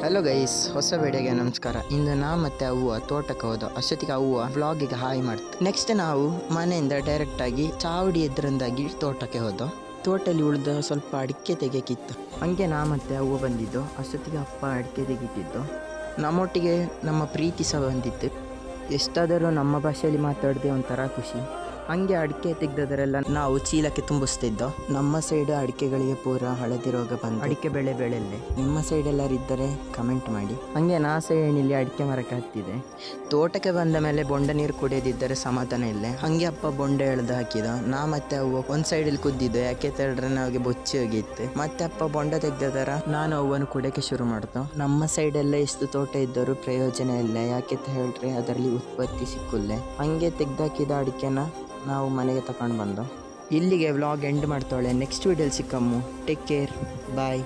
Hello guys, ಹೊಸ ವಿಡಿಯೋಗೆ ನಮಸ್ಕಾರ. ಇಂದು ನಾ ಮತ್ತೆ ಅವ್ವ ತೋಟಕ್ಕೆ ಹೋದೋ. ಅಷ್ಟೊತ್ತಿಗೆ ಅವ್ವ ವ್ಲಾಗಿಗೆ ಹಾಯ್ ಮಾಡ್ತು. ನೆಕ್ಸ್ಟ್ ನಾವು ಮನೆಯಿಂದ ಡೈರೆಕ್ಟ್ ಆಗಿ ಚಾವಡಿ ಎದುರಿಂದಾಗಿ ತೋಟಕ್ಕೆ ಹೋದೋ. ತೋಟಲ್ಲಿ ಉಳಿದ ಸ್ವಲ್ಪ ಅಡಿಕೆ ತೆಗೆಯಕ್ಕಿತ್ತು. ಹಂಗೆ ನಾ ಮತ್ತೆ ಅವ್ವ ಬಂದಿದ್ದು. ಅಷ್ಟೊತ್ತಿಗೆ ಅಪ್ಪ ಅಡಿಕೆ ತೆಗಿತಿದ್ದು. ನಮ್ಮೊಟ್ಟಿಗೆ ನಮ್ಮ ಪ್ರೀತಿ ಸಹ ಬಂದಿತ್ತು. ಎಷ್ಟಾದರೂ ನಮ್ಮ ಭಾಷೆಯಲ್ಲಿ ಮಾತಾಡದೆ ಒಂಥರ ಖುಷಿ. ಹಂಗೆ ಅಡಿಕೆ ತೆಗ್ದದರೆಲ್ಲ ನಾವು ಚೀಲಕ್ಕೆ ತುಂಬಿಸ್ತಿದ್ದೋ. ನಮ್ಮ ಸೈಡ್ ಅಡಿಕೆಗಳಿಗೆ ಪೂರ ಹಳದಿ ರೋಗ ಬಂದು ಅಡಿಕೆ ಬೆಳೆಯಲ್ಲೇ. ನಿಮ್ಮ ಸೈಡ್ ಎಲ್ಲರೂ ಇದ್ದರೆ ಕಮೆಂಟ್ ಮಾಡಿ. ಹಂಗೆ ನಾ ಸೈಡಿನಲ್ಲಿ ಅಡಿಕೆ ಮರಕ್ಕೆ ಹತ್ತಿದೆ. ತೋಟಕ್ಕೆ ಬಂದ ಮೇಲೆ ಬೊಂಡ ನೀರು ಕುಡಿಯೋದಿದ್ದರೆ ಸಮಾಧಾನ ಇಲ್ಲೇ. ಹಂಗೆ ಅಪ್ಪ ಬೊಂಡ ಎಳ್ದು ಹಾಕಿದ. ನಾ ಮತ್ತೆ ಅವ್ವ ಒಂದು ಸೈಡಲ್ಲಿ ಕುದ್ದಿದ್ದು. ಯಾಕೆ ತಡ್ರೆ ನಾವಿಗೆ ಬೊಚ್ಚಿ ಹೋಗಿತ್ತು. ಮತ್ತೆ ಅಪ್ಪ ಬೊಂಡ ತೆಗ್ದದರ ನಾನು ಅವ್ವನು ಕುಡಿಯೋಕ್ಕೆ ಶುರು ಮಾಡ್ದು. ನಮ್ಮ ಸೈಡೆಲ್ಲ ಎಷ್ಟು ತೋಟ ಇದ್ದರೂ ಪ್ರಯೋಜನ ಇಲ್ಲ. ಯಾಕೆ ಹೇಳ್ರೆ ಅದರಲ್ಲಿ ಉತ್ಪತ್ತಿ ಸಿಕ್ಕುಲ್ಲೆ. ಹಂಗೆ ತೆಗ್ದಾಕಿದ ಅಡಿಕೆನ ನಾವು ಮನೆಗೆ ತಗೊಂಡು ಬಂದು. ಇಲ್ಲಿಗೆ ವ್ಲಾಗ್ ಎಂಡ್ ಮಾಡ್ತಾಳೆ. ನೆಕ್ಸ್ಟ್ ವಿಡಿಯೋಲಿ ಸಿಕ್ಕಮ್ಮು. ಟೇಕ್ ಕೇರ್, ಬಾಯ್.